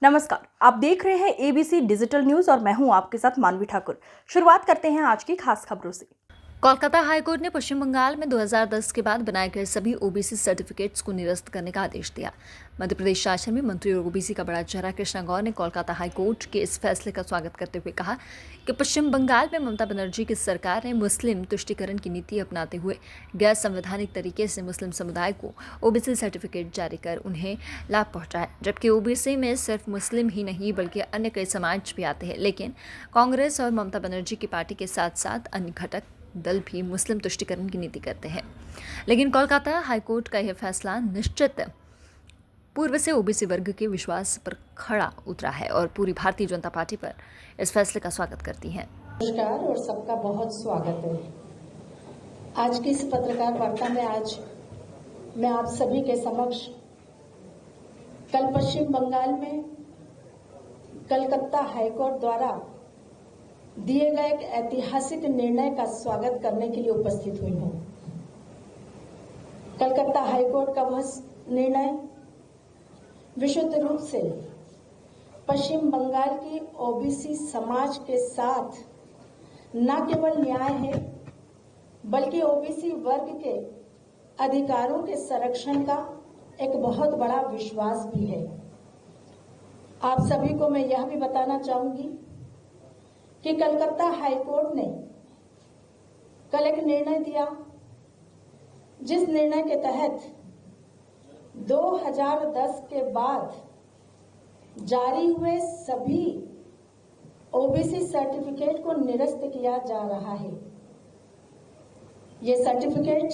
नमस्कार, आप देख रहे हैं एबीसी डिजिटल न्यूज और मैं हूं आपके साथ मानवी ठाकुर। शुरुआत करते हैं आज की खास खबरों से। कोलकाता हाईकोर्ट ने पश्चिम बंगाल में 2010 के बाद बनाए गए सभी ओबीसी सर्टिफिकेट्स को निरस्त करने का आदेश दिया। मध्य प्रदेश शासन में मंत्री और ओबीसी का बड़ा चेहरा कृष्णा गौर ने कोलकाता हाईकोर्ट के इस फैसले का स्वागत करते हुए कहा कि पश्चिम बंगाल में ममता बनर्जी की सरकार ने मुस्लिम तुष्टीकरण की नीति अपनाते हुए गैर संवैधानिक तरीके से मुस्लिम समुदाय को ओबीसी सर्टिफिकेट जारी कर उन्हें लाभ पहुंचाया, जबकि ओबीसी में सिर्फ मुस्लिम ही नहीं बल्कि अन्य कई समाज भी आते हैं। लेकिन कांग्रेस और ममता बनर्जी की पार्टी के साथ साथ अन्य घटक दल भी मुस्लिम तुष्टीकरण की नीति करते हैं। लेकिन कोलकाता हाईकोर्ट का यह फैसला निश्चित पूर्व से ओबीसी वर्ग के विश्वास पर खड़ा उतरा है और पूरी भारतीय जनता पार्टी पर इस फैसले का स्वागत करती है। नमस्कार और सबका बहुत स्वागत है। आज की इस पत्रकार वार्ता में आज मैं आप सभी के समक्ष कल पश्चिम बंगाल में कलकत्ता हाईकोर्ट द्वारा दिए गए एक ऐतिहासिक निर्णय का स्वागत करने के लिए उपस्थित हुई हूं। कलकत्ता हाईकोर्ट का वह निर्णय विशुद्ध रूप से पश्चिम बंगाल की ओबीसी समाज के साथ न केवल न्याय है बल्कि ओबीसी वर्ग के अधिकारों के संरक्षण का एक बहुत बड़ा विश्वास भी है। आप सभी को मैं यह भी बताना चाहूंगी कि कलकत्ता हाईकोर्ट ने कल एक निर्णय दिया जिस निर्णय के तहत 2010 के बाद जारी हुए सभी ओबीसी सर्टिफिकेट को निरस्त किया जा रहा है। ये सर्टिफिकेट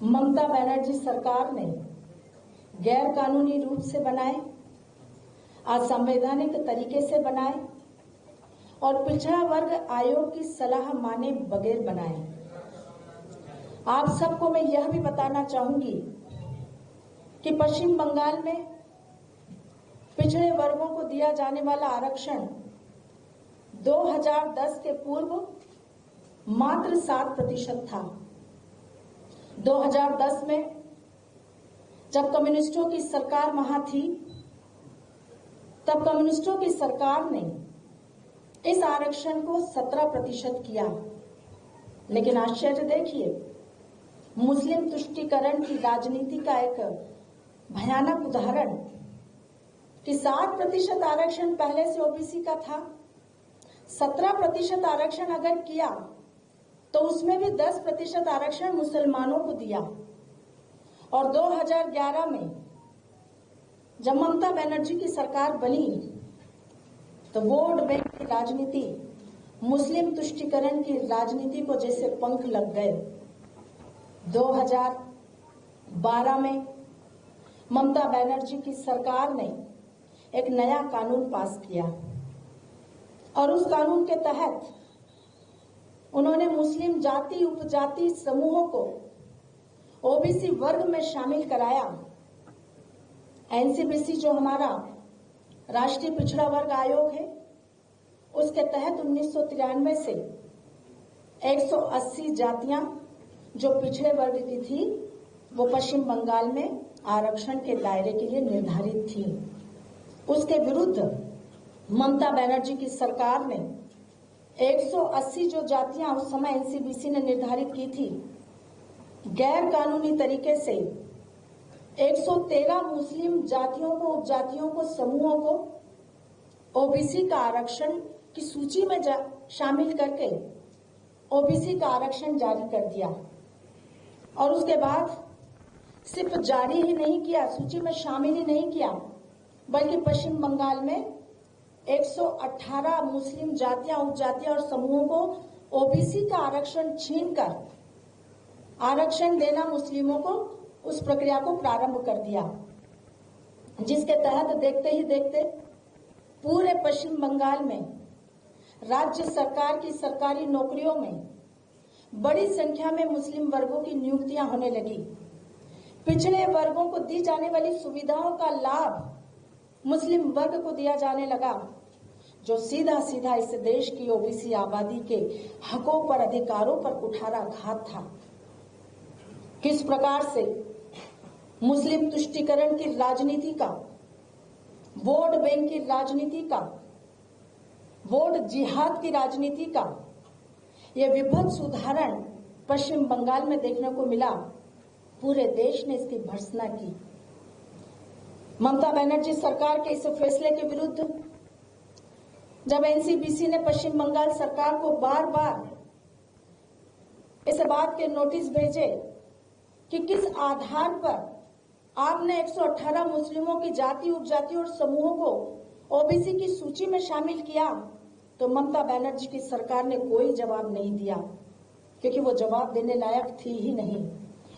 ममता बनर्जी सरकार ने गैर कानूनी रूप से बनाए, असंवैधानिक तरीके से बनाए और पिछड़ा वर्ग आयोग की सलाह माने बगैर बनाए। आप सबको मैं यह भी बताना चाहूंगी कि पश्चिम बंगाल में पिछड़े वर्गों को दिया जाने वाला आरक्षण 2010 के पूर्व मात्र 7% था। 2010 में जब कम्युनिस्टों की सरकार वहां थी तब कम्युनिस्टों की सरकार ने इस आरक्षण को 17% किया। लेकिन आश्चर्य देखिए, मुस्लिम तुष्टीकरण की राजनीति का एक भयानक उदाहरण कि 7% आरक्षण पहले से ओबीसी का था, 17% आरक्षण अगर किया तो उसमें भी 10% आरक्षण मुसलमानों को दिया। और 2011 में जब ममता बनर्जी की सरकार बनी तो वोट बैंक की राजनीति, मुस्लिम तुष्टीकरण की राजनीति को जैसे पंख लग गए। 2012 में ममता बनर्जी की सरकार ने एक नया कानून पास किया और उस कानून के तहत उन्होंने मुस्लिम जाति उपजाति समूहों को ओबीसी वर्ग में शामिल कराया। एनसीबीसी जो हमारा राष्ट्रीय पिछड़ा वर्ग आयोग है, उसके तहत 1993 से 180 जातियां जो पिछड़े वर्ग की थी वो पश्चिम बंगाल में आरक्षण के दायरे के लिए निर्धारित थी। उसके विरुद्ध ममता बनर्जी की सरकार ने 180 जो जातियां उस समय एनसीबीसी ने निर्धारित की थी, गैर कानूनी तरीके से 113 मुस्लिम जातियों को, उपजातियों को, समूहों को ओबीसी का आरक्षण की सूची में शामिल करके ओबीसी का आरक्षण जारी कर दिया। और उसके बाद सिर्फ जारी ही नहीं किया, सूची में शामिल ही नहीं किया, बल्कि पश्चिम बंगाल में 118 मुस्लिम जातियां, उपजातियां और समूहों को ओबीसी का आरक्षण छीनकर आरक्षण देना मुस्लिमों को, उस प्रक्रिया को प्रारंभ कर दिया, जिसके तहत देखते ही देखते पूरे पश्चिम बंगाल में राज्य सरकार की सरकारी नौकरियों में बड़ी संख्या में मुस्लिम वर्गों की नियुक्तियां होने लगी। पिछड़े वर्गों को दी जाने वाली सुविधाओं का लाभ मुस्लिम वर्ग को दिया जाने लगा, जो सीधा सीधा इस देश की ओबीसी आबादी के हकों पर, अधिकारों पर कुठाराघात था। किस प्रकार से मुस्लिम तुष्टीकरण की राजनीति का वोट बैंक की राजनीति का, वोट जिहाद की राजनीति का यह विभत्स उदाहरण पश्चिम बंगाल में देखने को मिला। पूरे देश ने इसकी भर्त्सना की। ममता बनर्जी सरकार के इस फैसले के विरुद्ध जब एनसीबीसी ने पश्चिम बंगाल सरकार को बार बार इस बात के नोटिस भेजे कि किस आधार पर आपने 118 मुस्लिमों की जाति, उपजाति और समूहों को ओबीसी की सूची में शामिल किया, तो ममता बनर्जी की सरकार ने कोई जवाब नहीं दिया, क्योंकि वो जवाब देने लायक थी ही नहीं।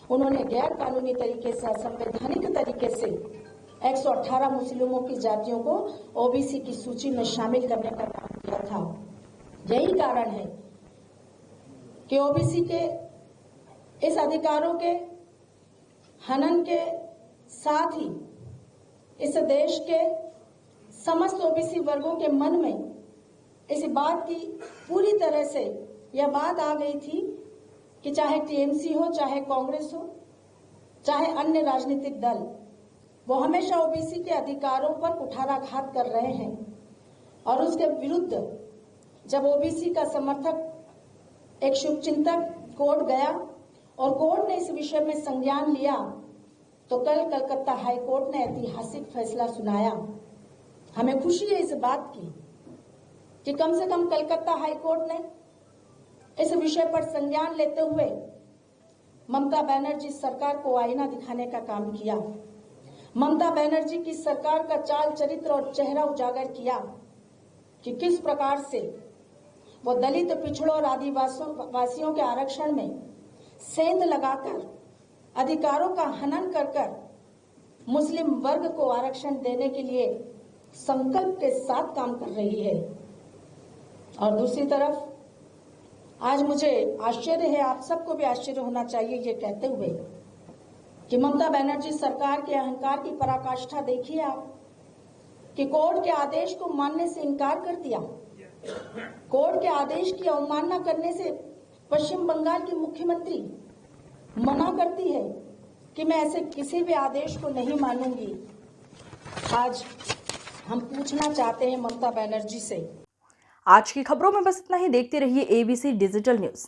उन्होंने गैर कानूनी तरीके से, असंवैधानिक तरीके से 118 मुस्लिमों की जातियों को ओबीसी की सूची में शामिल करने का काम किया था। यही कारण है कि ओबीसी के इस अधिकारों के हनन के साथ ही इस देश के समस्त ओबीसी वर्गों के मन में इस बात की पूरी तरह से यह बात आ गई थी कि चाहे टीएमसी हो, चाहे कांग्रेस हो, चाहे अन्य राजनीतिक दल, वो हमेशा ओबीसी के अधिकारों पर कुठाराघात कर रहे हैं। और उसके विरुद्ध जब ओबीसी का समर्थक एक शुभचिंतक कोर्ट गया और कोर्ट ने इस विषय में संज्ञान लिया, तो कल कलकत्ता हाई कोर्ट ने ऐतिहासिक फैसला सुनाया। हमें खुशी है इस बात की कि कम से कम कलकत्ता हाई कोर्ट ने इस विषय पर संज्ञान लेते हुए ममता बनर्जी सरकार को आईना दिखाने का काम किया। ममता बनर्जी की सरकार का चाल चरित्र और चेहरा उजागर किया कि किस प्रकार से वो दलित, पिछड़ों और आदिवासियों के आरक्षण में सेंध लगाकर, अधिकारों का हनन कर मुस्लिम वर्ग को आरक्षण देने के लिए संकल्प के साथ काम कर रही है। और दूसरी तरफ आज मुझे आश्चर्य है, आप सबको भी आश्चर्य होना चाहिए ये कहते हुए कि ममता बनर्जी सरकार के अहंकार की पराकाष्ठा देखिए आप, कि कोर्ट के आदेश को मानने से इनकार कर दिया। कोर्ट के आदेश की अवमानना करने से पश्चिम बंगाल की मुख्यमंत्री मना करती है कि मैं ऐसे किसी भी आदेश को नहीं मानूंगी। आज हम पूछना चाहते हैं ममता बनर्जी से। आज की खबरों में बस इतना ही। देखते रहिए ABC डिजिटल न्यूज।